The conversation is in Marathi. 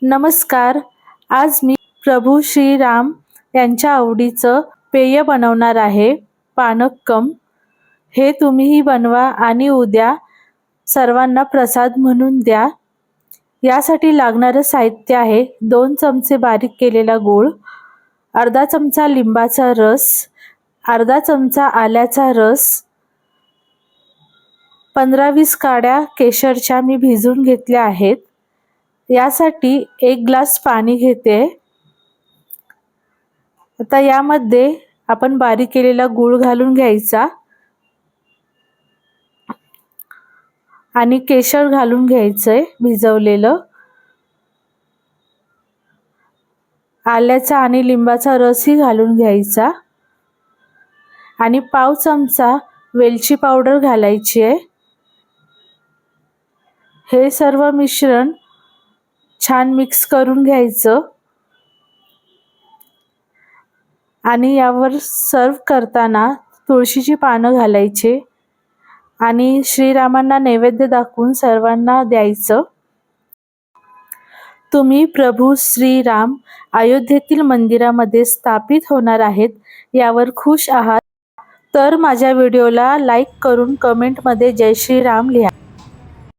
नमस्कार. आज मी प्रभू श्रीराम यांच्या आवडीचं पेय बनवणार आहे, पानक्कम. हे तुम्हीही बनवा आणि उद्या सर्वांना प्रसाद म्हणून द्या. यासाठी लागणारं साहित्य आहे 2 चमचे बारीक केलेला गूळ, अर्धा चमचा लिंबाचा रस, अर्धा चमचा आल्याचा रस, 15-20 काड्या केशरच्या मी भिजवून घेतल्या आहेत. यासाठी 1 ग्लास पाणी घेते. आता यामध्ये आपण बारीक केलेला गूळ घालून घ्यायचा आणि केशर घालून घ्यायचंय भिजवलेलं. आल्याचा आणि लिंबाचा रसही घालून घ्यायचा आणि पाव चमचा वेलची पावडर घालायची आहे. हे सर्व मिश्रण छान मिक्स करून घ्यायचं आणि यावर सर्व करताना तुळशीची पानं घालायची आणि श्रीरामांना नैवेद्य दाखवून सर्वांना द्यायचं. तुम्ही प्रभू श्रीराम अयोध्येतील मंदिरामध्ये स्थापित होणार आहेत यावर खुश आहात तर माझ्या व्हिडिओला लाईक करून कमेंटमध्ये जय श्रीराम लिहा.